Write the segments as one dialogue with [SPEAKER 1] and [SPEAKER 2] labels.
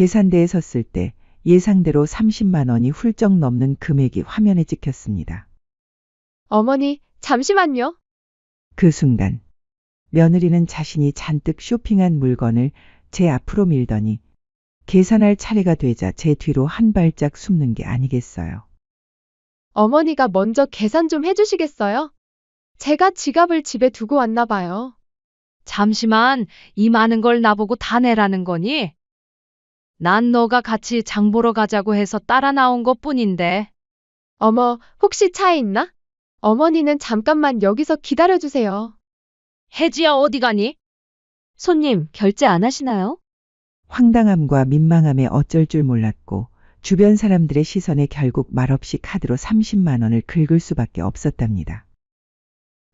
[SPEAKER 1] 계산대에 섰을 때 예상대로 30만 원이 훌쩍 넘는 금액이 화면에 찍혔습니다.
[SPEAKER 2] 어머니, 잠시만요.
[SPEAKER 1] 그 순간 며느리는 자신이 잔뜩 쇼핑한 물건을 제 앞으로 밀더니 계산할 차례가 되자 제 뒤로 한 발짝 숨는 게 아니겠어요.
[SPEAKER 2] 어머니가 먼저 계산 좀 해주시겠어요? 제가 지갑을 집에 두고 왔나 봐요.
[SPEAKER 3] 잠시만, 이 많은 걸 나보고 다 내라는 거니? 난 너가 같이 장 보러 가자고 해서 따라 나온 것뿐인데.
[SPEAKER 2] 어머, 혹시 차에 있나? 어머니는 잠깐만 여기서 기다려주세요.
[SPEAKER 3] 혜지야, 어디 가니?
[SPEAKER 4] 손님, 결제 안 하시나요?
[SPEAKER 1] 황당함과 민망함에 어쩔 줄 몰랐고 주변 사람들의 시선에 결국 말없이 카드로 30만 원을 긁을 수밖에 없었답니다.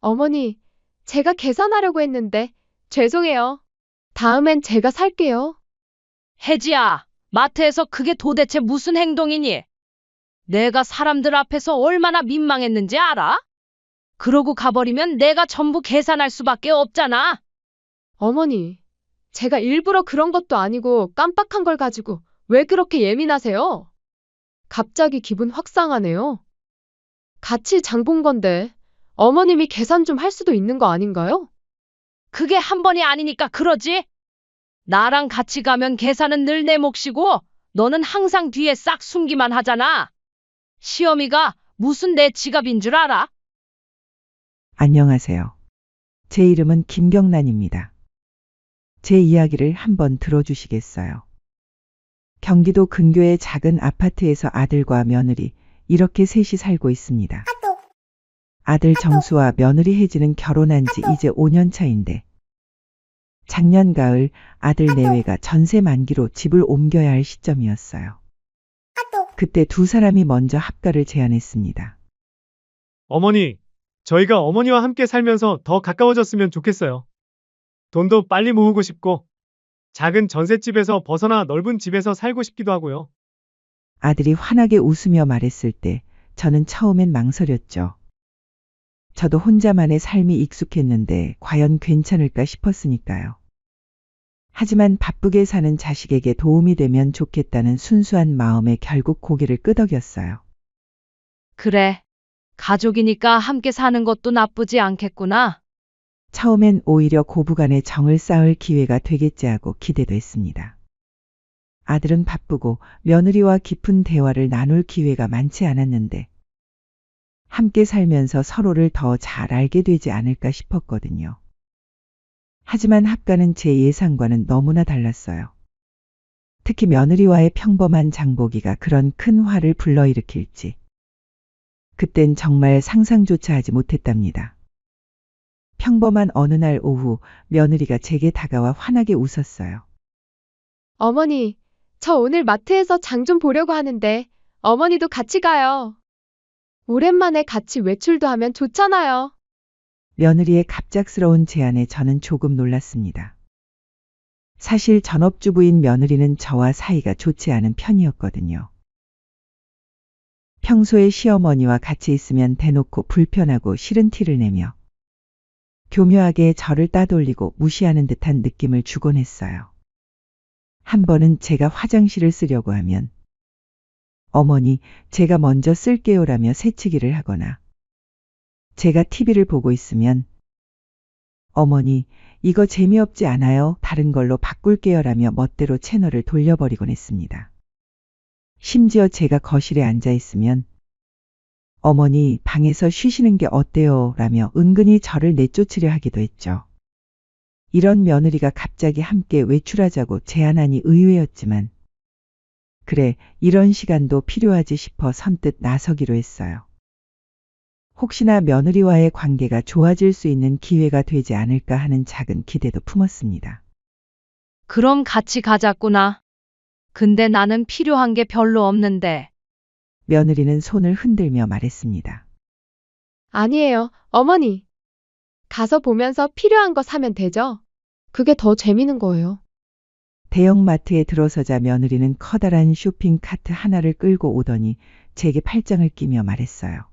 [SPEAKER 2] 어머니, 제가 계산하려고 했는데 죄송해요. 다음엔 제가 살게요.
[SPEAKER 3] 혜지야, 마트에서 그게 도대체 무슨 행동이니? 내가 사람들 앞에서 얼마나 민망했는지 알아? 그러고 가버리면 내가 전부 계산할 수밖에 없잖아.
[SPEAKER 2] 어머니, 제가 일부러 그런 것도 아니고 깜빡한 걸 가지고 왜 그렇게 예민하세요? 갑자기 기분 확 상하네요. 같이 장 본 건데 어머님이 계산 좀 할 수도 있는 거 아닌가요?
[SPEAKER 3] 그게 한 번이 아니니까 그러지. 나랑 같이 가면 계산은 늘 내 몫이고 너는 항상 뒤에 싹 숨기만 하잖아. 시어미가 무슨 내 지갑인 줄 알아?
[SPEAKER 1] 안녕하세요. 제 이름은 김경란입니다. 제 이야기를 한번 들어주시겠어요? 경기도 근교의 작은 아파트에서 아들과 며느리 이렇게 셋이 살고 있습니다. 아들 정수와 며느리 혜지는 결혼한 지 이제 5년 차인데 작년 가을 아들 내외가 전세 만기로 집을 옮겨야 할 시점이었어요. 그때 두 사람이 먼저 합가를 제안했습니다.
[SPEAKER 5] 어머니, 저희가 어머니와 함께 살면서 더 가까워졌으면 좋겠어요. 돈도 빨리 모으고 싶고, 작은 전셋집에서 벗어나 넓은 집에서 살고 싶기도 하고요.
[SPEAKER 1] 아들이 환하게 웃으며 말했을 때 저는 처음엔 망설였죠. 저도 혼자만의 삶이 익숙했는데 과연 괜찮을까 싶었으니까요. 하지만 바쁘게 사는 자식에게 도움이 되면 좋겠다는 순수한 마음에 결국 고개를 끄덕였어요.
[SPEAKER 3] 그래. 가족이니까 함께 사는 것도 나쁘지 않겠구나.
[SPEAKER 1] 처음엔 오히려 고부간의 정을 쌓을 기회가 되겠지 하고 기대도 했습니다. 아들은 바쁘고 며느리와 깊은 대화를 나눌 기회가 많지 않았는데 함께 살면서 서로를 더 잘 알게 되지 않을까 싶었거든요. 하지만 합가는 제 예상과는 너무나 달랐어요. 특히 며느리와의 평범한 장보기가 그런 큰 화를 불러일으킬지. 그땐 정말 상상조차 하지 못했답니다. 평범한 어느 날 오후 며느리가 제게 다가와 환하게 웃었어요.
[SPEAKER 2] 어머니, 저 오늘 마트에서 장 좀 보려고 하는데 어머니도 같이 가요. 오랜만에 같이 외출도 하면 좋잖아요.
[SPEAKER 1] 며느리의 갑작스러운 제안에 저는 조금 놀랐습니다. 사실 전업주부인 며느리는 저와 사이가 좋지 않은 편이었거든요. 평소에 시어머니와 같이 있으면 대놓고 불편하고 싫은 티를 내며 교묘하게 저를 따돌리고 무시하는 듯한 느낌을 주곤 했어요. 한 번은 제가 화장실을 쓰려고 하면 어머니, 제가 먼저 쓸게요라며 새치기를 하거나 제가 TV를 보고 있으면 어머니, 이거 재미없지 않아요? 다른 걸로 바꿀게요라며 멋대로 채널을 돌려버리곤 했습니다. 심지어 제가 거실에 앉아 있으면 어머니, 방에서 쉬시는 게 어때요? 라며 은근히 저를 내쫓으려 하기도 했죠. 이런 며느리가 갑자기 함께 외출하자고 제안하니 의외였지만 그래, 이런 시간도 필요하지 싶어 선뜻 나서기로 했어요. 혹시나 며느리와의 관계가 좋아질 수 있는 기회가 되지 않을까 하는 작은 기대도 품었습니다.
[SPEAKER 3] 그럼 같이 가자꾸나. 근데 나는 필요한 게 별로 없는데.
[SPEAKER 1] 며느리는 손을 흔들며 말했습니다.
[SPEAKER 2] 아니에요, 어머니. 가서 보면서 필요한 거 사면 되죠? 그게 더 재미는 거예요.
[SPEAKER 1] 대형마트에 들어서자 며느리는 커다란 쇼핑카트 하나를 끌고 오더니 제게 팔짱을 끼며 말했어요.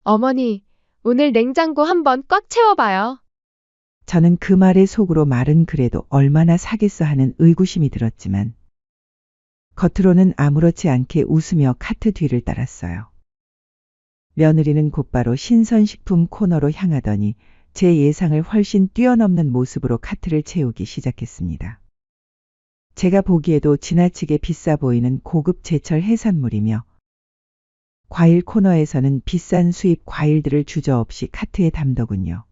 [SPEAKER 2] 어머니, 오늘 냉장고 한번 꽉 채워봐요.
[SPEAKER 1] 저는 그 말에 속으로 말은 그래도 얼마나 사겠어 하는 의구심이 들었지만 겉으로는 아무렇지 않게 웃으며 카트 뒤를 따랐어요. 며느리는 곧바로 신선식품 코너로 향하더니 제 예상을 훨씬 뛰어넘는 모습으로 카트를 채우기 시작했습니다. 제가 보기에도 지나치게 비싸 보이는 고급 제철 해산물이며 과일 코너에서는 비싼 수입 과일들을 주저없이 카트에 담더군요.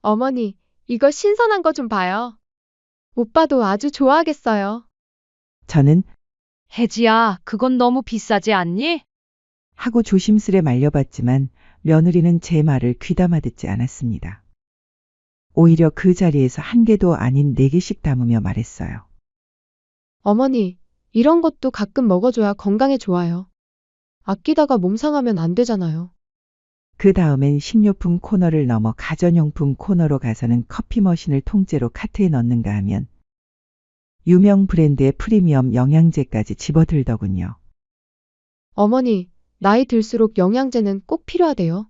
[SPEAKER 2] 어머니, 이거 신선한 거 좀 봐요. 오빠도 아주 좋아하겠어요.
[SPEAKER 1] 저는
[SPEAKER 3] 혜지야, 그건 너무 비싸지 않니?
[SPEAKER 1] 하고 조심스레 말려봤지만 며느리는 제 말을 귀담아 듣지 않았습니다. 오히려 그 자리에서 한 개도 아닌 4개씩 담으며 말했어요.
[SPEAKER 2] 어머니, 이런 것도 가끔 먹어줘야 건강에 좋아요. 아끼다가 몸 상하면 안 되잖아요.
[SPEAKER 1] 그 다음엔 식료품 코너를 넘어 가전용품 코너로 가서는 커피 머신을 통째로 카트에 넣는가 하면 유명 브랜드의 프리미엄 영양제까지 집어들더군요.
[SPEAKER 2] 어머니, 나이 들수록 영양제는 꼭 필요하대요.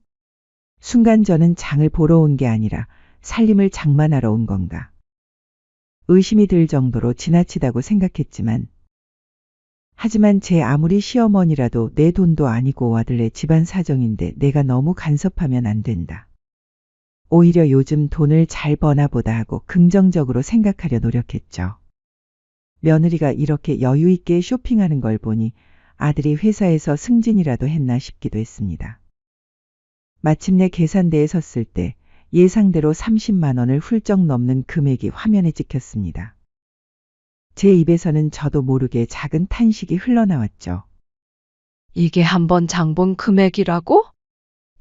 [SPEAKER 1] 순간 저는 장을 보러 온 게 아니라 살림을 장만하러 온 건가. 의심이 들 정도로 지나치다고 생각했지만 하지만 제 아무리 시어머니라도 내 돈도 아니고 아들네 집안 사정인데 내가 너무 간섭하면 안 된다. 오히려 요즘 돈을 잘 버나 보다 하고 긍정적으로 생각하려 노력했죠. 며느리가 이렇게 여유 있게 쇼핑하는 걸 보니 아들이 회사에서 승진이라도 했나 싶기도 했습니다. 마침내 계산대에 섰을 때 예상대로 30만 원을 훌쩍 넘는 금액이 화면에 찍혔습니다. 제 입에서는 저도 모르게 작은 탄식이 흘러나왔죠.
[SPEAKER 3] 이게 한번 장본 금액이라고?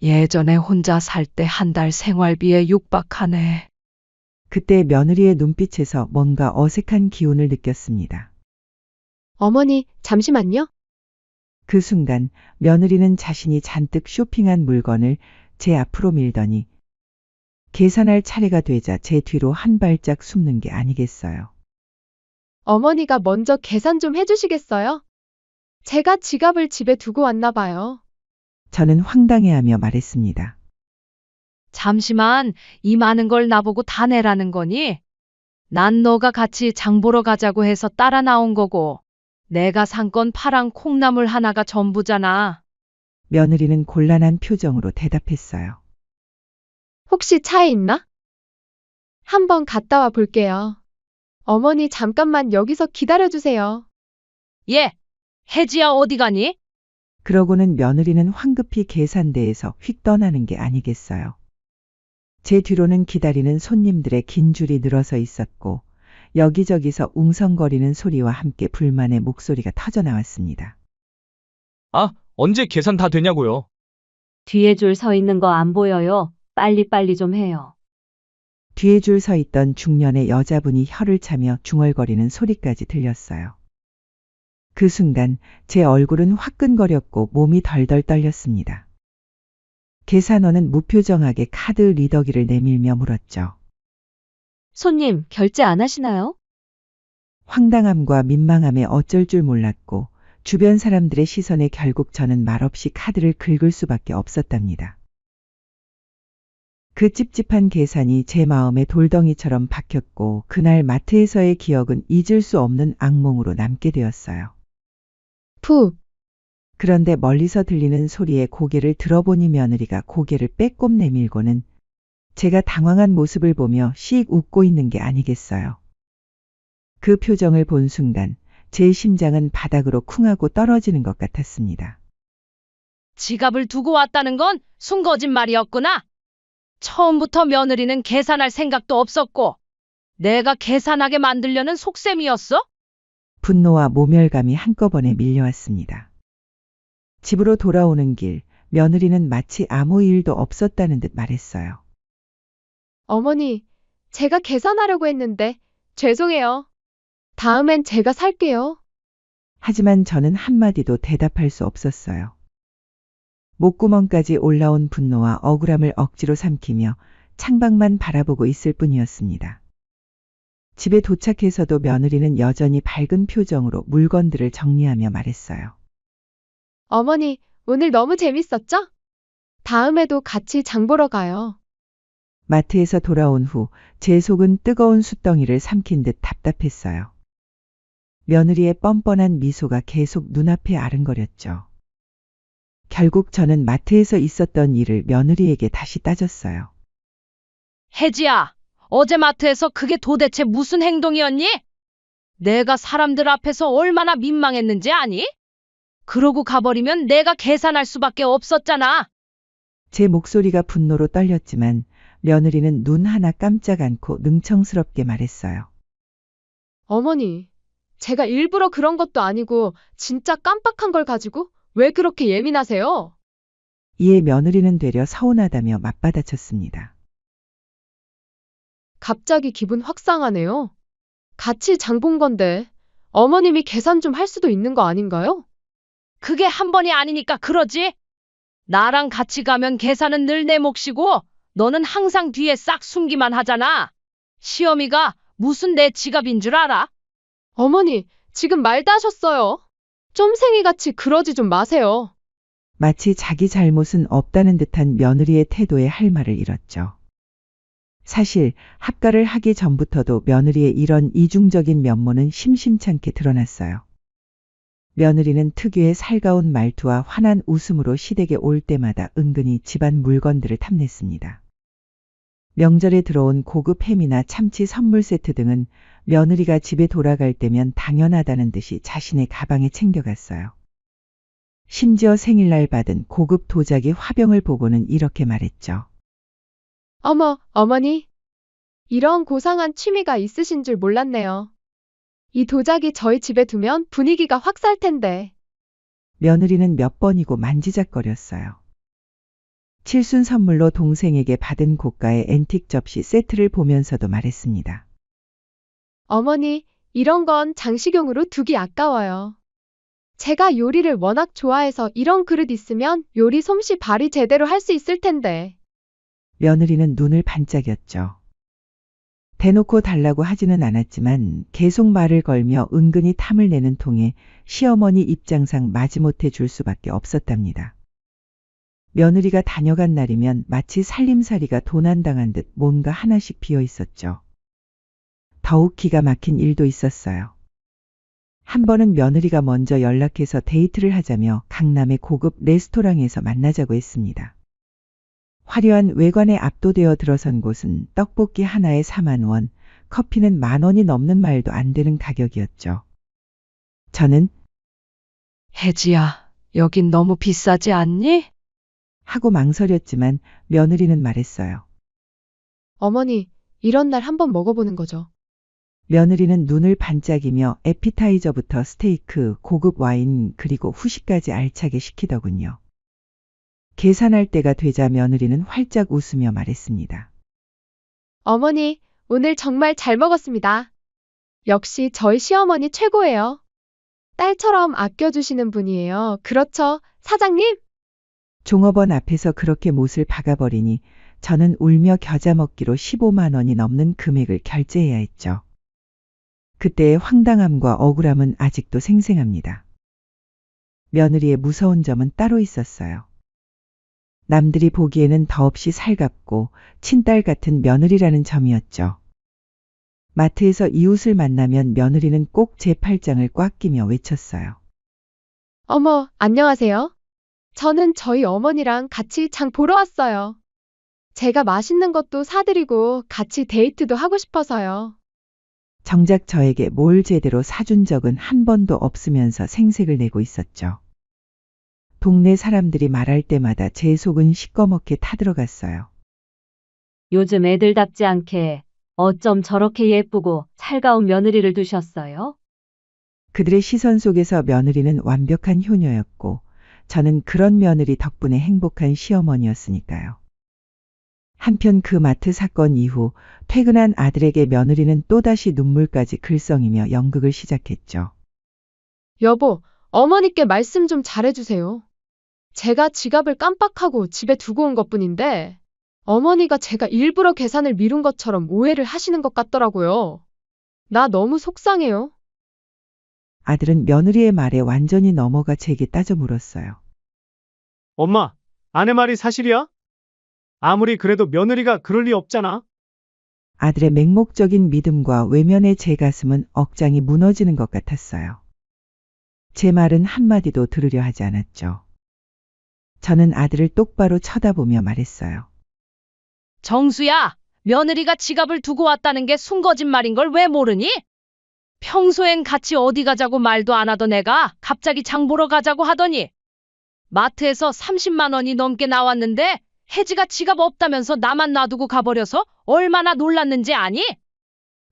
[SPEAKER 3] 예전에 혼자 살 때 한 달 생활비에 육박하네.
[SPEAKER 1] 그때 며느리의 눈빛에서 뭔가 어색한 기운을 느꼈습니다.
[SPEAKER 2] 어머니, 잠시만요.
[SPEAKER 1] 그 순간 며느리는 자신이 잔뜩 쇼핑한 물건을 제 앞으로 밀더니 계산할 차례가 되자 제 뒤로 한 발짝 숨는 게 아니겠어요.
[SPEAKER 2] 어머니가 먼저 계산 좀 해주시겠어요? 제가 지갑을 집에 두고 왔나 봐요.
[SPEAKER 1] 저는 황당해하며 말했습니다.
[SPEAKER 3] 잠시만, 이 많은 걸 나보고 다 내라는 거니? 난 너가 같이 장 보러 가자고 해서 따라 나온 거고, 내가 산 건 파랑 콩나물 하나가 전부잖아.
[SPEAKER 1] 며느리는 곤란한 표정으로 대답했어요.
[SPEAKER 2] 혹시 차에 있나? 한번 갔다 와 볼게요. 어머니 잠깐만 여기서 기다려주세요.
[SPEAKER 3] 예, 혜지야 어디 가니?
[SPEAKER 1] 그러고는 며느리는 황급히 계산대에서 휙 떠나는 게 아니겠어요. 제 뒤로는 기다리는 손님들의 긴 줄이 늘어서 있었고 여기저기서 웅성거리는 소리와 함께 불만의 목소리가 터져나왔습니다.
[SPEAKER 6] 아, 언제 계산 다 되냐고요?
[SPEAKER 4] 뒤에 줄 서 있는 거 안 보여요. 빨리빨리 좀 해요.
[SPEAKER 1] 뒤에 줄 서 있던 중년의 여자분이 혀를 차며 중얼거리는 소리까지 들렸어요. 그 순간 제 얼굴은 화끈거렸고 몸이 덜덜 떨렸습니다. 계산원은 무표정하게 카드 리더기를 내밀며 물었죠.
[SPEAKER 4] 손님, 결제 안 하시나요?
[SPEAKER 1] 황당함과 민망함에 어쩔 줄 몰랐고 주변 사람들의 시선에 결국 저는 말없이 카드를 긁을 수밖에 없었답니다. 그 찝찝한 계산이 제 마음에 돌덩이처럼 박혔고 그날 마트에서의 기억은 잊을 수 없는 악몽으로 남게 되었어요.
[SPEAKER 2] 푸,
[SPEAKER 1] 그런데 멀리서 들리는 소리에 고개를 들어보니 며느리가 고개를 빼꼼 내밀고는 제가 당황한 모습을 보며 씩 웃고 있는 게 아니겠어요. 그 표정을 본 순간 제 심장은 바닥으로 쿵하고 떨어지는 것 같았습니다.
[SPEAKER 3] 지갑을 두고 왔다는 건 순거짓말이었구나. 처음부터 며느리는 계산할 생각도 없었고, 내가 계산하게 만들려는 속셈이었어?
[SPEAKER 1] 분노와 모멸감이 한꺼번에 밀려왔습니다. 집으로 돌아오는 길, 며느리는 마치 아무 일도 없었다는 듯 말했어요.
[SPEAKER 2] 어머니, 제가 계산하려고 했는데 죄송해요. 다음엔 제가 살게요.
[SPEAKER 1] 하지만 저는 한마디도 대답할 수 없었어요. 목구멍까지 올라온 분노와 억울함을 억지로 삼키며 창밖만 바라보고 있을 뿐이었습니다. 집에 도착해서도 며느리는 여전히 밝은 표정으로 물건들을 정리하며 말했어요.
[SPEAKER 2] 어머니, 오늘 너무 재밌었죠? 다음에도 같이 장 보러 가요.
[SPEAKER 1] 마트에서 돌아온 후 제 속은 뜨거운 숯덩이를 삼킨 듯 답답했어요. 며느리의 뻔뻔한 미소가 계속 눈앞에 아른거렸죠. 결국 저는 마트에서 있었던 일을 며느리에게 다시 따졌어요.
[SPEAKER 3] 혜지야, 어제 마트에서 그게 도대체 무슨 행동이었니? 내가 사람들 앞에서 얼마나 민망했는지 아니? 그러고 가버리면 내가 계산할 수밖에 없었잖아.
[SPEAKER 1] 제 목소리가 분노로 떨렸지만 며느리는 눈 하나 깜짝 않고 능청스럽게 말했어요.
[SPEAKER 2] 어머니, 제가 일부러 그런 것도 아니고 진짜 깜빡한 걸 가지고 왜 그렇게 예민하세요?
[SPEAKER 1] 이에 며느리는 되려 서운하다며 맞받아쳤습니다.
[SPEAKER 2] 갑자기 기분 확 상하네요. 같이 장 본 건데 어머님이 계산 좀 할 수도 있는 거 아닌가요?
[SPEAKER 3] 그게 한 번이 아니니까 그러지. 나랑 같이 가면 계산은 늘 내 몫이고 너는 항상 뒤에 싹 숨기만 하잖아. 시어미가 무슨 내 지갑인 줄 알아?
[SPEAKER 2] 어머니, 지금 말다 하셨어요. 쫌생이같이 그러지 좀 마세요.
[SPEAKER 1] 마치 자기 잘못은 없다는 듯한 며느리의 태도에 할 말을 잃었죠. 사실 합가를 하기 전부터도 며느리의 이런 이중적인 면모는 심심찮게 드러났어요. 며느리는 특유의 살가운 말투와 환한 웃음으로 시댁에 올 때마다 은근히 집안 물건들을 탐냈습니다. 명절에 들어온 고급 햄이나 참치 선물 세트 등은 며느리가 집에 돌아갈 때면 당연하다는 듯이 자신의 가방에 챙겨갔어요. 심지어 생일날 받은 고급 도자기 화병을 보고는 이렇게 말했죠.
[SPEAKER 2] 어머, 어머니. 이런 고상한 취미가 있으신 줄 몰랐네요. 이 도자기 저희 집에 두면 분위기가 확 살 텐데.
[SPEAKER 1] 며느리는 몇 번이고 만지작거렸어요. 칠순 선물로 동생에게 받은 고가의 앤틱 접시 세트를 보면서도 말했습니다.
[SPEAKER 2] 어머니, 이런 건 장식용으로 두기 아까워요. 제가 요리를 워낙 좋아해서 이런 그릇 있으면 요리 솜씨 발휘 제대로 할 수 있을 텐데.
[SPEAKER 1] 며느리는 눈을 반짝였죠. 대놓고 달라고 하지는 않았지만 계속 말을 걸며 은근히 탐을 내는 통에 시어머니 입장상 마지못해 줄 수밖에 없었답니다. 며느리가 다녀간 날이면 마치 살림살이가 도난당한 듯 뭔가 하나씩 비어 있었죠. 더욱 기가 막힌 일도 있었어요. 한 번은 며느리가 먼저 연락해서 데이트를 하자며 강남의 고급 레스토랑에서 만나자고 했습니다. 화려한 외관에 압도되어 들어선 곳은 떡볶이 하나에 4만 원, 커피는 10,000원이 넘는 말도 안 되는 가격이었죠. 저는
[SPEAKER 3] 혜지야, 여긴 너무 비싸지 않니?
[SPEAKER 1] 하고 망설였지만 며느리는 말했어요.
[SPEAKER 2] 어머니, 이런 날 한번 먹어보는 거죠.
[SPEAKER 1] 며느리는 눈을 반짝이며 에피타이저부터 스테이크, 고급 와인, 그리고 후식까지 알차게 시키더군요. 계산할 때가 되자 며느리는 활짝 웃으며 말했습니다.
[SPEAKER 2] 어머니, 오늘 정말 잘 먹었습니다. 역시 저희 시어머니 최고예요. 딸처럼 아껴주시는 분이에요. 그렇죠, 사장님?
[SPEAKER 1] 종업원 앞에서 그렇게 못을 박아버리니 저는 울며 겨자 먹기로 15만 원이 넘는 금액을 결제해야 했죠. 그때의 황당함과 억울함은 아직도 생생합니다. 며느리의 무서운 점은 따로 있었어요. 남들이 보기에는 더없이 살갑고 친딸 같은 며느리라는 점이었죠. 마트에서 이웃을 만나면 며느리는 꼭 제 팔짱을 꽉 끼며 외쳤어요.
[SPEAKER 2] 어머, 안녕하세요. 저는 저희 어머니랑 같이 장 보러 왔어요. 제가 맛있는 것도 사드리고 같이 데이트도 하고 싶어서요.
[SPEAKER 1] 정작 저에게 뭘 제대로 사준 적은 한 번도 없으면서 생색을 내고 있었죠. 동네 사람들이 말할 때마다 제 속은 시꺼멓게 타들어갔어요.
[SPEAKER 4] 요즘 애들답지 않게 어쩜 저렇게 예쁘고 살가운 며느리를 두셨어요?
[SPEAKER 1] 그들의 시선 속에서 며느리는 완벽한 효녀였고 저는 그런 며느리 덕분에 행복한 시어머니였으니까요. 한편 그 마트 사건 이후 퇴근한 아들에게 며느리는 또다시 눈물까지 글썽이며 연극을 시작했죠.
[SPEAKER 2] 여보, 어머니께 말씀 좀 잘해주세요. 제가 지갑을 깜빡하고 집에 두고 온 것뿐인데 어머니가 제가 일부러 계산을 미룬 것처럼 오해를 하시는 것 같더라고요. 나 너무 속상해요.
[SPEAKER 1] 아들은 며느리의 말에 완전히 넘어가 제게 따져 물었어요.
[SPEAKER 5] 엄마, 아내 말이 사실이야? 아무리 그래도 며느리가 그럴 리 없잖아.
[SPEAKER 1] 아들의 맹목적인 믿음과 외면에 제 가슴은 억장이 무너지는 것 같았어요. 제 말은 한마디도 들으려 하지 않았죠. 저는 아들을 똑바로 쳐다보며 말했어요.
[SPEAKER 3] 정수야, 며느리가 지갑을 두고 왔다는 게 순거짓말인 걸 왜 모르니? 평소엔 같이 어디 가자고 말도 안 하던 애가 갑자기 장 보러 가자고 하더니 마트에서 30만 원이 넘게 나왔는데 혜지가 지갑 없다면서 나만 놔두고 가버려서 얼마나 놀랐는지 아니?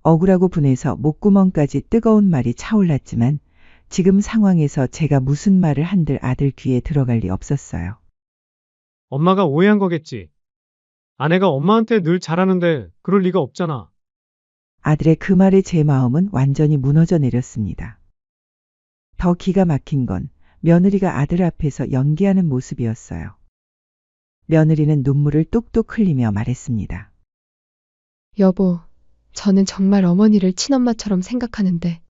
[SPEAKER 1] 억울하고 분해서 목구멍까지 뜨거운 말이 차올랐지만 지금 상황에서 제가 무슨 말을 한들 아들 귀에 들어갈 리 없었어요.
[SPEAKER 5] 엄마가 오해한 거겠지. 아내가 엄마한테 늘 잘하는데 그럴 리가 없잖아.
[SPEAKER 1] 아들의 그 말에 제 마음은 완전히 무너져 내렸습니다. 더 기가 막힌 건 며느리가 아들 앞에서 연기하는 모습이었어요. 며느리는 눈물을 뚝뚝 흘리며 말했습니다.
[SPEAKER 2] 여보, 저는 정말 어머니를 친엄마처럼 생각하는데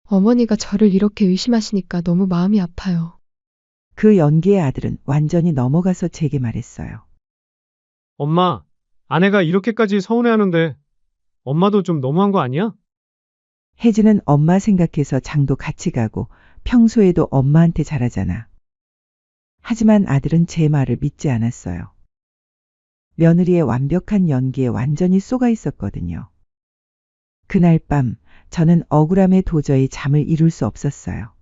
[SPEAKER 2] 어머니가 저를 이렇게 의심하시니까 너무 마음이 아파요.
[SPEAKER 1] 그 연기의 아들은 완전히 넘어가서 제게 말했어요.
[SPEAKER 5] 엄마, 아내가 이렇게까지 서운해하는데 엄마도 좀 너무한 거 아니야?
[SPEAKER 1] 혜진은 엄마 생각해서 장도 같이 가고 평소에도 엄마한테 잘하잖아. 하지만 아들은 제 말을 믿지 않았어요. 며느리의 완벽한 연기에 완전히 쏘가 있었거든요. 그날 밤 저는 억울함에 도저히 잠을 이룰 수 없었어요.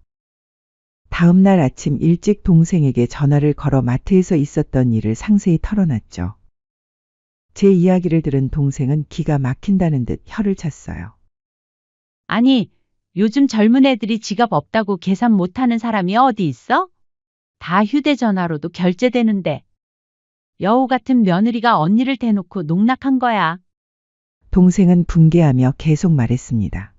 [SPEAKER 1] 다음 날 아침 일찍 동생에게 전화를 걸어 마트에서 있었던 일을 상세히 털어놨죠. 제 이야기를 들은 동생은 기가 막힌다는 듯 혀를 찼어요.
[SPEAKER 7] 아니, 요즘 젊은 애들이 지갑 없다고 계산 못하는 사람이 어디 있어? 다 휴대전화로도 결제되는데. 여우 같은 며느리가 언니를 대놓고 농락한 거야.
[SPEAKER 1] 동생은 붕괴하며 계속 말했습니다.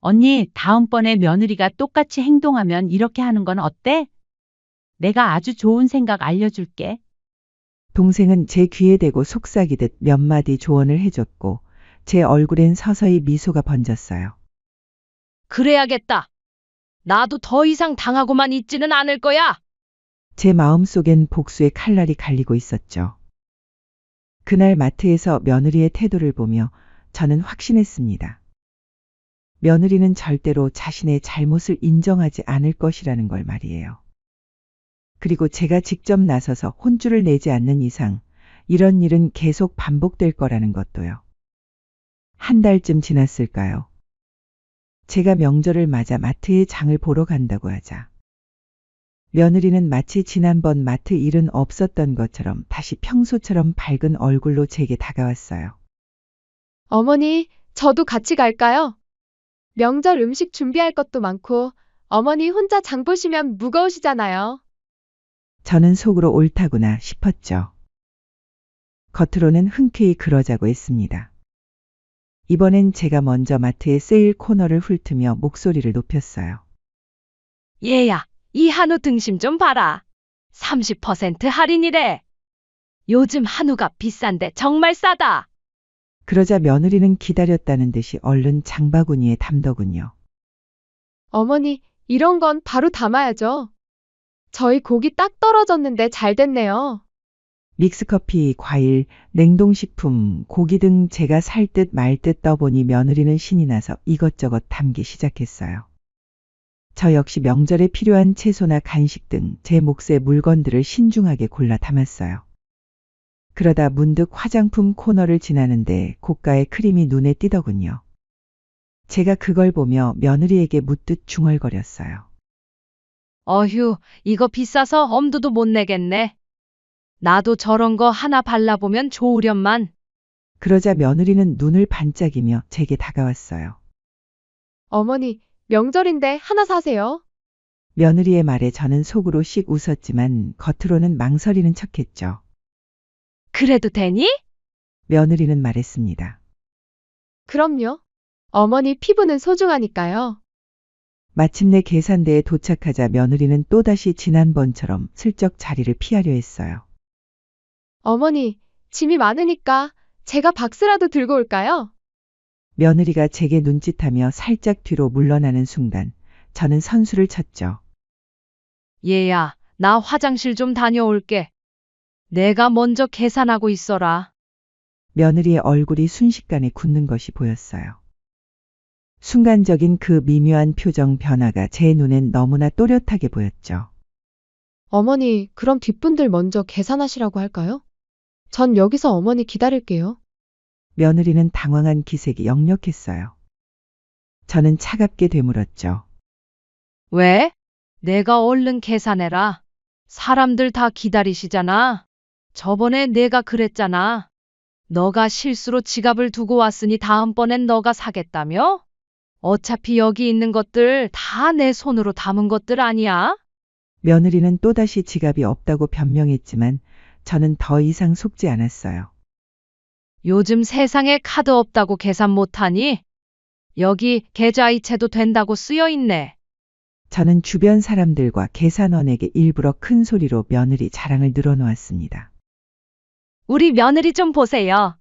[SPEAKER 7] 언니, 다음번에 며느리가 똑같이 행동하면 이렇게 하는 건 어때? 내가 아주 좋은 생각 알려줄게.
[SPEAKER 1] 동생은 제 귀에 대고 속삭이듯 몇 마디 조언을 해줬고 제 얼굴엔 서서히 미소가 번졌어요.
[SPEAKER 3] 그래야겠다. 나도 더 이상 당하고만 있지는 않을 거야.
[SPEAKER 1] 제 마음속엔 복수의 칼날이 갈리고 있었죠. 그날 마트에서 며느리의 태도를 보며 저는 확신했습니다. 며느리는 절대로 자신의 잘못을 인정하지 않을 것이라는 걸 말이에요. 그리고 제가 직접 나서서 혼쭐을 내지 않는 이상 이런 일은 계속 반복될 거라는 것도요. 한 달쯤 지났을까요? 제가 명절을 맞아 마트에 장을 보러 간다고 하자. 며느리는 마치 지난번 마트 일은 없었던 것처럼 다시 평소처럼 밝은 얼굴로 제게 다가왔어요.
[SPEAKER 2] 어머니, 저도 같이 갈까요? 명절 음식 준비할 것도 많고 어머니 혼자 장 보시면 무거우시잖아요.
[SPEAKER 1] 저는 속으로 옳다구나 싶었죠. 겉으로는 흔쾌히 그러자고 했습니다. 이번엔 제가 먼저 마트의 세일 코너를 훑으며 목소리를 높였어요.
[SPEAKER 3] 얘야, 이 한우 등심 좀 봐라. 30% 할인이래. 요즘 한우가 비싼데 정말 싸다.
[SPEAKER 1] 그러자 며느리는 기다렸다는 듯이 얼른 장바구니에 담더군요.
[SPEAKER 2] 어머니, 이런 건 바로 담아야죠. 저희 고기 딱 떨어졌는데 잘 됐네요.
[SPEAKER 1] 믹스커피, 과일, 냉동식품, 고기 등 제가 살 듯 말 듯 떠보니 며느리는 신이 나서 이것저것 담기 시작했어요. 저 역시 명절에 필요한 채소나 간식 등 제 몫의 물건들을 신중하게 골라 담았어요. 그러다 문득 화장품 코너를 지나는데 고가의 크림이 눈에 띄더군요. 제가 그걸 보며 며느리에게 묻듯 중얼거렸어요.
[SPEAKER 3] 어휴, 이거 비싸서 엄두도 못 내겠네. 나도 저런 거 하나 발라보면 좋으련만.
[SPEAKER 1] 그러자 며느리는 눈을 반짝이며 제게 다가왔어요.
[SPEAKER 2] 어머니, 명절인데 하나 사세요.
[SPEAKER 1] 며느리의 말에 저는 속으로 씩 웃었지만 겉으로는 망설이는 척했죠.
[SPEAKER 3] 그래도 되니?
[SPEAKER 1] 며느리는 말했습니다.
[SPEAKER 2] 그럼요. 어머니 피부는 소중하니까요.
[SPEAKER 1] 마침내 계산대에 도착하자 며느리는 또다시 지난번처럼 슬쩍 자리를 피하려 했어요.
[SPEAKER 2] 어머니, 짐이 많으니까 제가 박스라도 들고 올까요?
[SPEAKER 1] 며느리가 제게 눈짓하며 살짝 뒤로 물러나는 순간 저는 선수를 쳤죠.
[SPEAKER 3] 얘야, 나 화장실 좀 다녀올게. 내가 먼저 계산하고 있어라.
[SPEAKER 1] 며느리의 얼굴이 순식간에 굳는 것이 보였어요. 순간적인 그 미묘한 표정 변화가 제 눈엔 너무나 또렷하게 보였죠.
[SPEAKER 2] 어머니, 그럼 뒷분들 먼저 계산하시라고 할까요? 전 여기서 어머니 기다릴게요.
[SPEAKER 1] 며느리는 당황한 기색이 역력했어요. 저는 차갑게 되물었죠.
[SPEAKER 3] 왜? 내가 얼른 계산해라. 사람들 다 기다리시잖아. 저번에 내가 그랬잖아. 너가 실수로 지갑을 두고 왔으니 다음번엔 너가 사겠다며? 어차피 여기 있는 것들 다 내 손으로 담은 것들 아니야?
[SPEAKER 1] 며느리는 또다시 지갑이 없다고 변명했지만 저는 더 이상 속지 않았어요.
[SPEAKER 3] 요즘 세상에 카드 없다고 계산 못하니? 여기 계좌이체도 된다고 쓰여 있네.
[SPEAKER 1] 저는 주변 사람들과 계산원에게 일부러 큰 소리로 며느리 자랑을 늘어놓았습니다.
[SPEAKER 3] 우리 며느리 좀 보세요.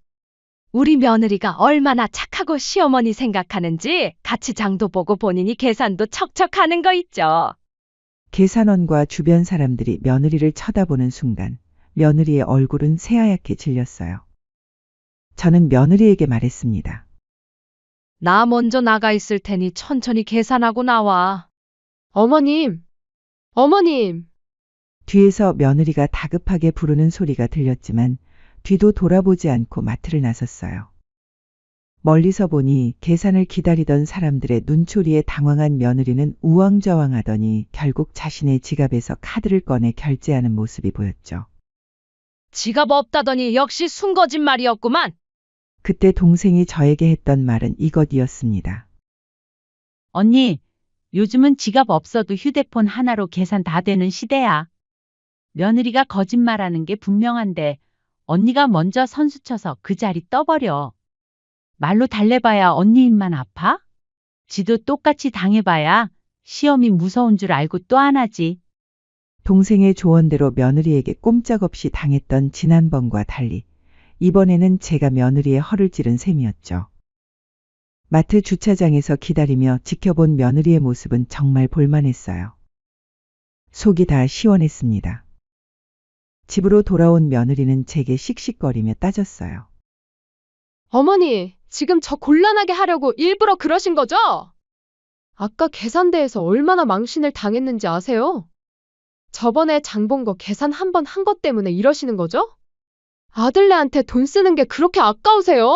[SPEAKER 3] 우리 며느리가 얼마나 착하고 시어머니 생각하는지 같이 장도 보고 본인이 계산도 척척 하는 거 있죠.
[SPEAKER 1] 계산원과 주변 사람들이 며느리를 쳐다보는 순간 며느리의 얼굴은 새하얗게 질렸어요. 저는 며느리에게 말했습니다.
[SPEAKER 3] 나 먼저 나가 있을 테니 천천히 계산하고 나와.
[SPEAKER 2] 어머님, 어머님.
[SPEAKER 1] 뒤에서 며느리가 다급하게 부르는 소리가 들렸지만 뒤도 돌아보지 않고 마트를 나섰어요. 멀리서 보니 계산을 기다리던 사람들의 눈초리에 당황한 며느리는 우왕좌왕하더니 결국 자신의 지갑에서 카드를 꺼내 결제하는 모습이 보였죠.
[SPEAKER 3] 지갑 없다더니 역시 순거짓말이었구만.
[SPEAKER 1] 그때 동생이 저에게 했던 말은 이것이었습니다.
[SPEAKER 7] 언니, 요즘은 지갑 없어도 휴대폰 하나로 계산 다 되는 시대야. 며느리가 거짓말하는 게 분명한데 언니가 먼저 선수쳐서 그 자리 떠버려. 말로 달래봐야 언니 입만 아파? 지도 똑같이 당해봐야 시험이 무서운 줄 알고 또 안 하지.
[SPEAKER 1] 동생의 조언대로 며느리에게 꼼짝없이 당했던 지난번과 달리 이번에는 제가 며느리의 허를 찌른 셈이었죠. 마트 주차장에서 기다리며 지켜본 며느리의 모습은 정말 볼만했어요. 속이 다 시원했습니다. 집으로 돌아온 며느리는 제게 씩씩거리며 따졌어요.
[SPEAKER 2] 어머니, 지금 저 곤란하게 하려고 일부러 그러신 거죠? 아까 계산대에서 얼마나 망신을 당했는지 아세요? 저번에 장 본 거 계산 한 번 한 것 때문에 이러시는 거죠? 아들네한테 돈 쓰는 게 그렇게 아까우세요?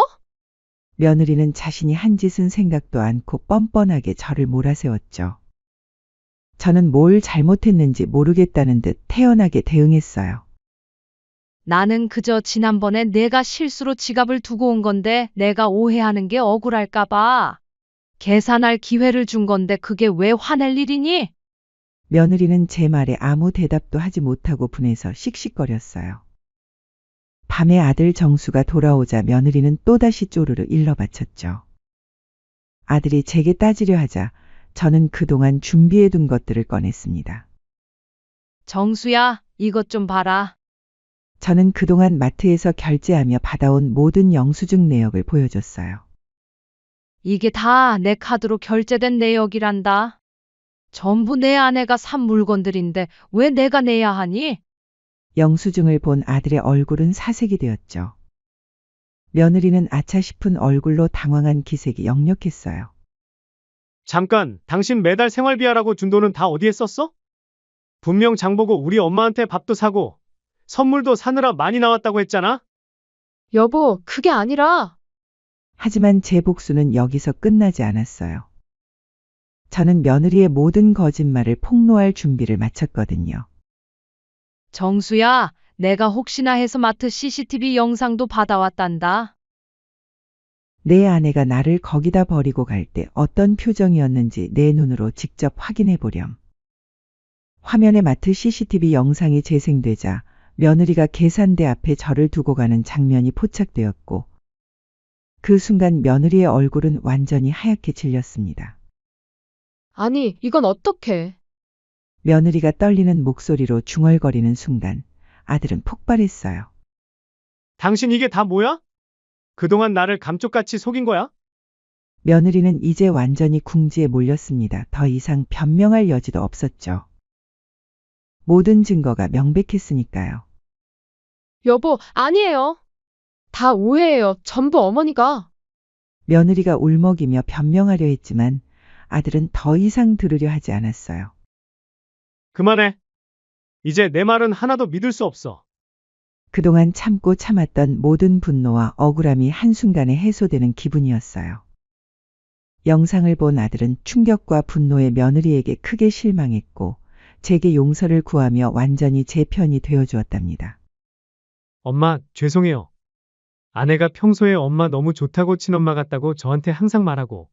[SPEAKER 1] 며느리는 자신이 한 짓은 생각도 않고 뻔뻔하게 저를 몰아세웠죠. 저는 뭘 잘못했는지 모르겠다는 듯 태연하게 대응했어요.
[SPEAKER 3] 나는 그저 지난번에 내가 실수로 지갑을 두고 온 건데 내가 오해하는 게 억울할까 봐. 계산할 기회를 준 건데 그게 왜 화낼 일이니?
[SPEAKER 1] 며느리는 제 말에 아무 대답도 하지 못하고 분해서 씩씩거렸어요. 밤에 아들 정수가 돌아오자 며느리는 또다시 쪼르르 일러바쳤죠. 아들이 제게 따지려 하자 저는 그동안 준비해둔 것들을 꺼냈습니다.
[SPEAKER 3] 정수야, 이것 좀 봐라.
[SPEAKER 1] 저는 그동안 마트에서 결제하며 받아온 모든 영수증 내역을 보여줬어요.
[SPEAKER 3] 이게 다 내 카드로 결제된 내역이란다. 전부 내 아내가 산 물건들인데 왜 내가 내야 하니?
[SPEAKER 1] 영수증을 본 아들의 얼굴은 사색이 되었죠. 며느리는 아차 싶은 얼굴로 당황한 기색이 역력했어요.
[SPEAKER 5] 잠깐, 당신 매달 생활비하라고 준 돈은 다 어디에 썼어? 분명 장보고 우리 엄마한테 밥도 사고 선물도 사느라 많이 나왔다고 했잖아?
[SPEAKER 2] 여보, 그게 아니라.
[SPEAKER 1] 하지만 제 복수는 여기서 끝나지 않았어요. 저는 며느리의 모든 거짓말을 폭로할 준비를 마쳤거든요.
[SPEAKER 3] 정수야, 내가 혹시나 해서 마트 CCTV 영상도 받아왔단다.
[SPEAKER 1] 내 아내가 나를 거기다 버리고 갈 때 어떤 표정이었는지 내 눈으로 직접 확인해 보렴. 화면에 마트 CCTV 영상이 재생되자 며느리가 계산대 앞에 저를 두고 가는 장면이 포착되었고 그 순간 며느리의 얼굴은 완전히 하얗게 질렸습니다.
[SPEAKER 2] 아니, 이건 어떡해.
[SPEAKER 1] 며느리가 떨리는 목소리로 중얼거리는 순간 아들은 폭발했어요.
[SPEAKER 5] 당신 이게 다 뭐야? 그동안 나를 감쪽같이 속인 거야?
[SPEAKER 1] 며느리는 이제 완전히 궁지에 몰렸습니다. 더 이상 변명할 여지도 없었죠. 모든 증거가 명백했으니까요.
[SPEAKER 2] 여보, 아니에요. 다 오해예요. 전부 어머니가.
[SPEAKER 1] 며느리가 울먹이며 변명하려 했지만 아들은 더 이상 들으려 하지 않았어요.
[SPEAKER 5] 그만해. 이제 내 말은 하나도 믿을 수 없어.
[SPEAKER 1] 그동안 참고 참았던 모든 분노와 억울함이 한순간에 해소되는 기분이었어요. 영상을 본 아들은 충격과 분노에 며느리에게 크게 실망했고 제게 용서를 구하며 완전히 제 편이 되어주었답니다.
[SPEAKER 5] 엄마, 죄송해요. 아내가 평소에 엄마 너무 좋다고 친엄마 같다고 저한테 항상 말하고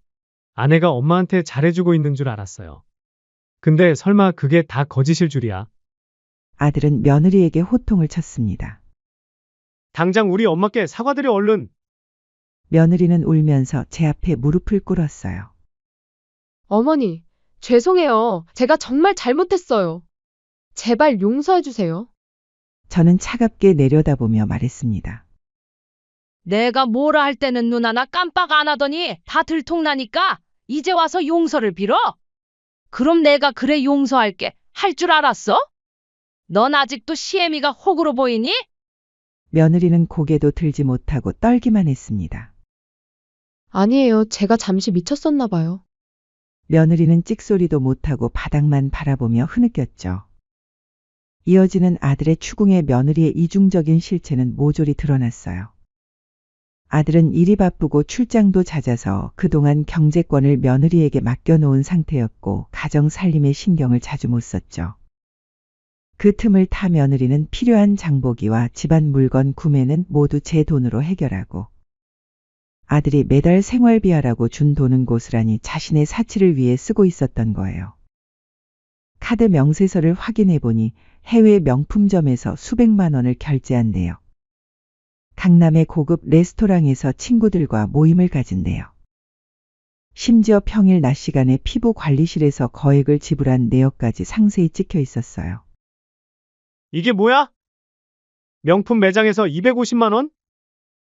[SPEAKER 5] 아내가 엄마한테 잘해주고 있는 줄 알았어요. 근데 설마 그게 다 거짓일 줄이야.
[SPEAKER 1] 아들은 며느리에게 호통을 쳤습니다.
[SPEAKER 5] 당장 우리 엄마께 사과드려 얼른.
[SPEAKER 1] 며느리는 울면서 제 앞에 무릎을 꿇었어요.
[SPEAKER 2] 어머니, 죄송해요. 제가 정말 잘못했어요. 제발 용서해 주세요.
[SPEAKER 1] 저는 차갑게 내려다보며 말했습니다.
[SPEAKER 3] 내가 뭐라 할 때는 눈 하나 깜빡 안 하더니 다 들통나니까 이제 와서 용서를 빌어? 그럼 내가 그래 용서할게 할 줄 알았어? 넌 아직도 시애미가 호구로 보이니?
[SPEAKER 1] 며느리는 고개도 들지 못하고 떨기만 했습니다.
[SPEAKER 2] 아니에요. 제가 잠시 미쳤었나 봐요.
[SPEAKER 1] 며느리는 찍소리도 못하고 바닥만 바라보며 흐느꼈죠. 이어지는 아들의 추궁에 며느리의 이중적인 실체는 모조리 드러났어요. 아들은 일이 바쁘고 출장도 잦아서 그동안 경제권을 며느리에게 맡겨놓은 상태였고 가정 살림에 신경을 자주 못 썼죠. 그 틈을 타 며느리는 필요한 장보기와 집안 물건 구매는 모두 제 돈으로 해결하고 아들이 매달 생활비하라고 준 돈은 고스란히 자신의 사치를 위해 쓰고 있었던 거예요. 카드 명세서를 확인해 보니 해외 명품점에서 수백만 원을 결제한대요. 강남의 고급 레스토랑에서 친구들과 모임을 가진대요. 심지어 평일 낮 시간에 피부 관리실에서 거액을 지불한 내역까지 상세히 찍혀 있었어요.
[SPEAKER 5] 이게 뭐야? 명품 매장에서 250만 원?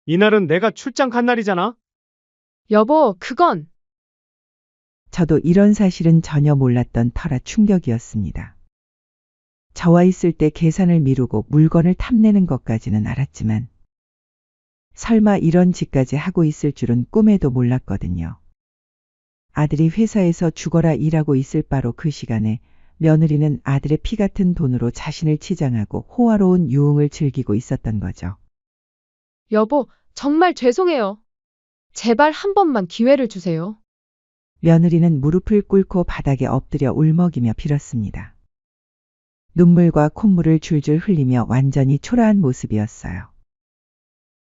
[SPEAKER 5] 이날은 내가 출장 간 날이잖아.
[SPEAKER 2] 여보, 그건
[SPEAKER 1] 저도 이런 사실은 전혀 몰랐던 터라 충격이었습니다. 저와 있을 때 계산을 미루고 물건을 탐내는 것까지는 알았지만 설마 이런 짓까지 하고 있을 줄은 꿈에도 몰랐거든요. 아들이 회사에서 죽어라 일하고 있을 바로 그 시간에 며느리는 아들의 피 같은 돈으로 자신을 치장하고 호화로운 유흥을 즐기고 있었던 거죠.
[SPEAKER 2] 여보, 정말 죄송해요. 제발 한 번만 기회를 주세요.
[SPEAKER 1] 며느리는 무릎을 꿇고 바닥에 엎드려 울먹이며 빌었습니다. 눈물과 콧물을 줄줄 흘리며 완전히 초라한 모습이었어요.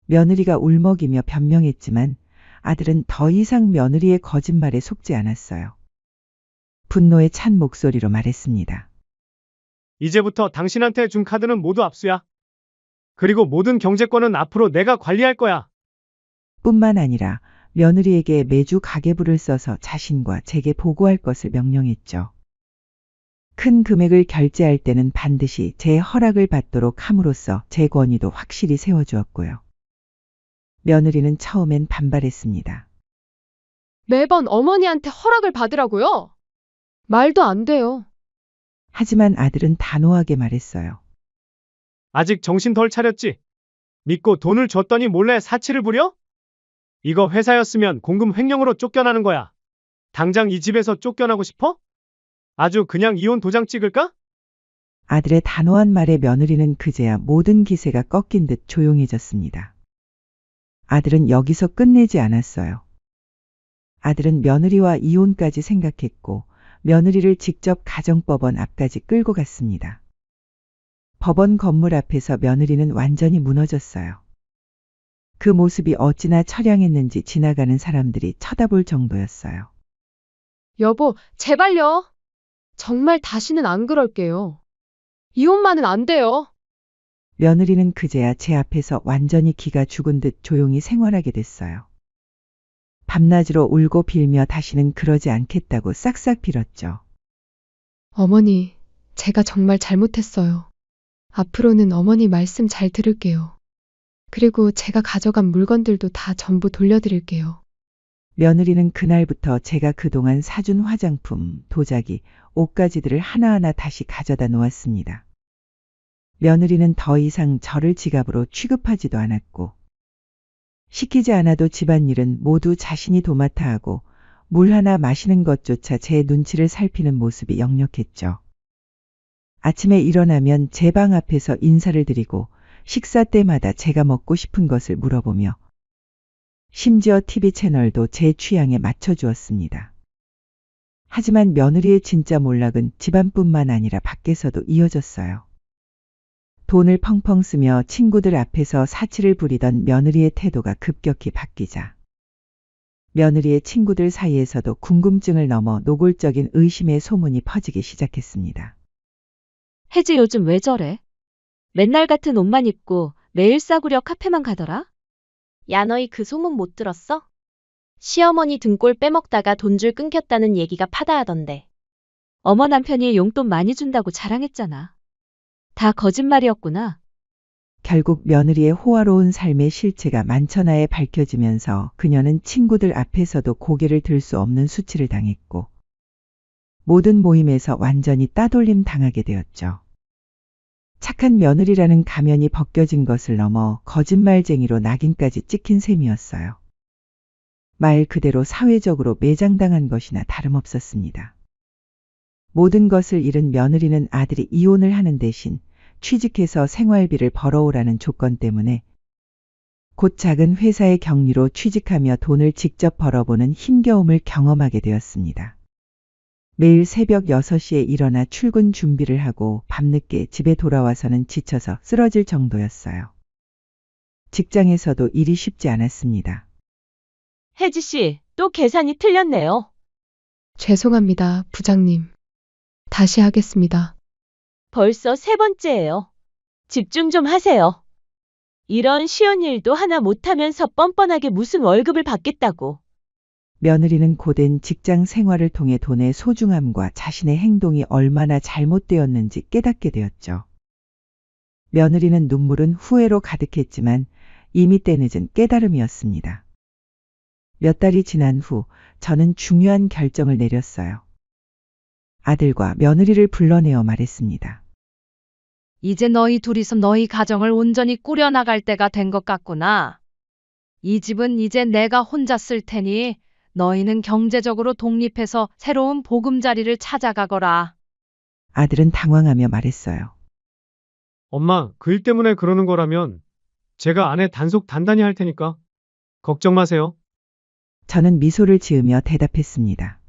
[SPEAKER 1] 며느리가 울먹이며 변명했지만 아들은 더 이상 며느리의 거짓말에 속지 않았어요. 분노에 찬 목소리로 말했습니다.
[SPEAKER 5] 이제부터 당신한테 준 카드는 모두 압수야. 그리고 모든 경제권은 앞으로 내가 관리할 거야.
[SPEAKER 1] 뿐만 아니라 며느리에게 매주 가계부를 써서 자신과 제게 보고할 것을 명령했죠. 큰 금액을 결제할 때는 반드시 제 허락을 받도록 함으로써 제 권위도 확실히 세워주었고요. 며느리는 처음엔 반발했습니다.
[SPEAKER 2] 매번 어머니한테 허락을 받으라고요? 말도 안 돼요.
[SPEAKER 1] 하지만 아들은 단호하게 말했어요.
[SPEAKER 5] 아직 정신 덜 차렸지? 믿고 돈을 줬더니 몰래 사치를 부려? 이거 회사였으면 공금 횡령으로 쫓겨나는 거야. 당장 이 집에서 쫓겨나고 싶어? 아주 그냥 이혼 도장 찍을까?
[SPEAKER 1] 아들의 단호한 말에 며느리는 그제야 모든 기세가 꺾인 듯 조용해졌습니다. 아들은 여기서 끝내지 않았어요. 아들은 며느리와 이혼까지 생각했고 며느리를 직접 가정법원 앞까지 끌고 갔습니다. 법원 건물 앞에서 며느리는 완전히 무너졌어요. 그 모습이 어찌나 처량했는지 지나가는 사람들이 쳐다볼 정도였어요.
[SPEAKER 2] 여보, 제발요. 정말 다시는 안 그럴게요. 이혼만은 안 돼요.
[SPEAKER 1] 며느리는 그제야 제 앞에서 완전히 기가 죽은 듯 조용히 생활하게 됐어요. 밤낮으로 울고 빌며 다시는 그러지 않겠다고 싹싹 빌었죠.
[SPEAKER 2] 어머니, 제가 정말 잘못했어요. 앞으로는 어머니 말씀 잘 들을게요. 그리고 제가 가져간 물건들도 다 전부 돌려드릴게요.
[SPEAKER 1] 며느리는 그날부터 제가 그동안 사준 화장품, 도자기, 옷가지들을 하나하나 다시 가져다 놓았습니다. 며느리는 더 이상 저를 지갑으로 취급하지도 않았고 시키지 않아도 집안일은 모두 자신이 도맡아 하고 물 하나 마시는 것조차 제 눈치를 살피는 모습이 역력했죠. 아침에 일어나면 제 방 앞에서 인사를 드리고 식사 때마다 제가 먹고 싶은 것을 물어보며 심지어 TV 채널도 제 취향에 맞춰주었습니다. 하지만 며느리의 진짜 몰락은 집안뿐만 아니라 밖에서도 이어졌어요. 돈을 펑펑 쓰며 친구들 앞에서 사치를 부리던 며느리의 태도가 급격히 바뀌자 며느리의 친구들 사이에서도 궁금증을 넘어 노골적인 의심의 소문이 퍼지기 시작했습니다.
[SPEAKER 4] 혜지 요즘 왜 저래? 맨날 같은 옷만 입고 매일 싸구려 카페만 가더라?
[SPEAKER 8] 야, 너희 그 소문 못 들었어? 시어머니 등골 빼먹다가 돈줄 끊겼다는 얘기가 파다하던데.
[SPEAKER 4] 어머 남편이 용돈 많이 준다고 자랑했잖아. 다 거짓말이었구나.
[SPEAKER 1] 결국 며느리의 호화로운 삶의 실체가 만천하에 밝혀지면서 그녀는 친구들 앞에서도 고개를 들 수 없는 수치를 당했고 모든 모임에서 완전히 따돌림 당하게 되었죠. 착한 며느리라는 가면이 벗겨진 것을 넘어 거짓말쟁이로 낙인까지 찍힌 셈이었어요. 말 그대로 사회적으로 매장당한 것이나 다름없었습니다. 모든 것을 잃은 며느리는 아들이 이혼을 하는 대신 취직해서 생활비를 벌어오라는 조건 때문에 곧 작은 회사의 경리로 취직하며 돈을 직접 벌어보는 힘겨움을 경험하게 되었습니다. 매일 새벽 6시에 일어나 출근 준비를 하고 밤늦게 집에 돌아와서는 지쳐서 쓰러질 정도였어요. 직장에서도 일이 쉽지 않았습니다.
[SPEAKER 9] 혜지 씨, 또 계산이 틀렸네요.
[SPEAKER 2] 죄송합니다, 부장님. 다시 하겠습니다.
[SPEAKER 9] 벌써 3번째예요. 집중 좀 하세요. 이런 쉬운 일도 하나 못하면서 뻔뻔하게 무슨 월급을 받겠다고.
[SPEAKER 1] 며느리는 고된 직장 생활을 통해 돈의 소중함과 자신의 행동이 얼마나 잘못되었는지 깨닫게 되었죠. 며느리는 눈물은 후회로 가득했지만 이미 때늦은 깨달음이었습니다. 몇 달이 지난 후 저는 중요한 결정을 내렸어요. 아들과 며느리를 불러내어 말했습니다.
[SPEAKER 3] 이제 너희 둘이서 너희 가정을 온전히 꾸려나갈 때가 된 것 같구나. 이 집은 이제 내가 혼자 쓸 테니 너희는 경제적으로 독립해서 새로운 보금자리를 찾아가거라.
[SPEAKER 1] 아들은 당황하며 말했어요.
[SPEAKER 5] 엄마, 그 일 때문에 그러는 거라면 제가 아내 단속 단단히 할 테니까 걱정 마세요.
[SPEAKER 1] 저는 미소를 지으며 대답했습니다.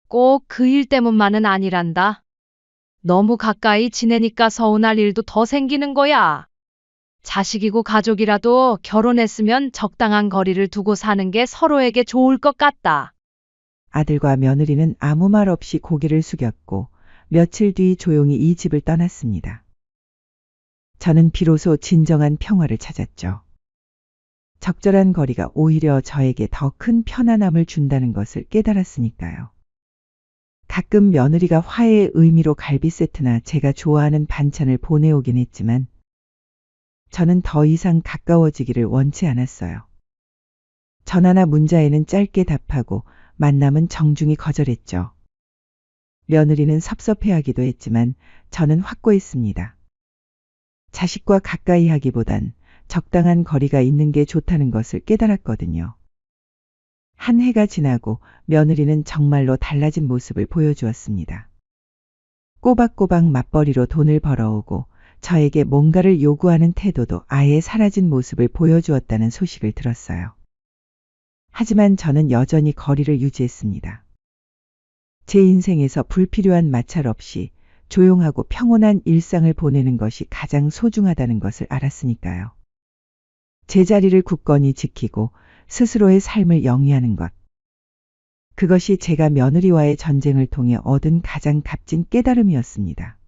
[SPEAKER 3] 꼭 그 일 때문만은 아니란다. 너무 가까이 지내니까 서운할 일도 더 생기는 거야. 자식이고 가족이라도 결혼했으면 적당한 거리를 두고 사는 게 서로에게 좋을 것 같다.
[SPEAKER 1] 아들과 며느리는 아무 말 없이 고개를 숙였고 며칠 뒤 조용히 이 집을 떠났습니다. 저는 비로소 진정한 평화를 찾았죠. 적절한 거리가 오히려 저에게 더 큰 편안함을 준다는 것을 깨달았으니까요. 가끔 며느리가 화해의 의미로 갈비 세트나 제가 좋아하는 반찬을 보내오긴 했지만 저는 더 이상 가까워지기를 원치 않았어요. 전화나 문자에는 짧게 답하고 만남은 정중히 거절했죠. 며느리는 섭섭해하기도 했지만 저는 확고했습니다. 자식과 가까이 하기보단 적당한 거리가 있는 게 좋다는 것을 깨달았거든요. 한 해가 지나고 며느리는 정말로 달라진 모습을 보여주었습니다. 꼬박꼬박 맞벌이로 돈을 벌어오고 저에게 뭔가를 요구하는 태도도 아예 사라진 모습을 보여주었다는 소식을 들었어요. 하지만 저는 여전히 거리를 유지했습니다. 제 인생에서 불필요한 마찰 없이 조용하고 평온한 일상을 보내는 것이 가장 소중하다는 것을 알았으니까요. 제 자리를 굳건히 지키고 스스로의 삶을 영위하는 것. 그것이 제가 며느리와의 전쟁을 통해 얻은 가장 값진 깨달음이었습니다.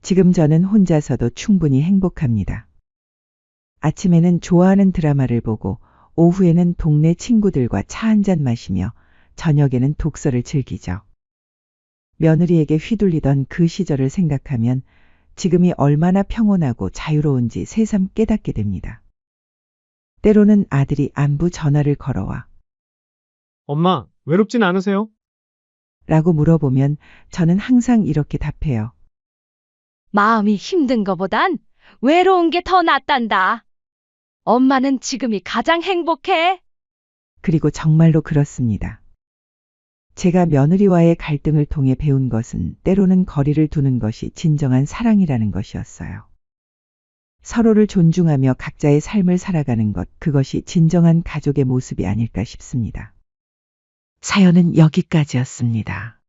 [SPEAKER 1] 지금 저는 혼자서도 충분히 행복합니다. 아침에는 좋아하는 드라마를 보고 오후에는 동네 친구들과 차 한잔 마시며 저녁에는 독서를 즐기죠. 며느리에게 휘둘리던 그 시절을 생각하면 지금이 얼마나 평온하고 자유로운지 새삼 깨닫게 됩니다. 때로는 아들이 안부 전화를 걸어와
[SPEAKER 5] 엄마, 외롭진 않으세요?
[SPEAKER 1] 라고 물어보면 저는 항상 이렇게 답해요.
[SPEAKER 3] 마음이 힘든 거보단 외로운 게 더 낫단다. 엄마는 지금이 가장 행복해.
[SPEAKER 1] 그리고 정말로 그렇습니다. 제가 며느리와의 갈등을 통해 배운 것은 때로는 거리를 두는 것이 진정한 사랑이라는 것이었어요. 서로를 존중하며 각자의 삶을 살아가는 것, 그것이 진정한 가족의 모습이 아닐까 싶습니다. 사연은 여기까지였습니다.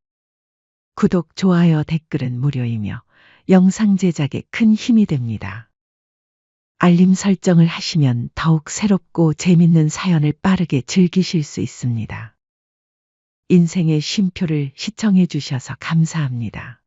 [SPEAKER 1] 구독, 좋아요, 댓글은 무료이며 영상 제작에 큰 힘이 됩니다. 알림 설정을 하시면 더욱 새롭고 재밌는 사연을 빠르게 즐기실 수 있습니다. 인생의 쉼표를 시청해 주셔서 감사합니다.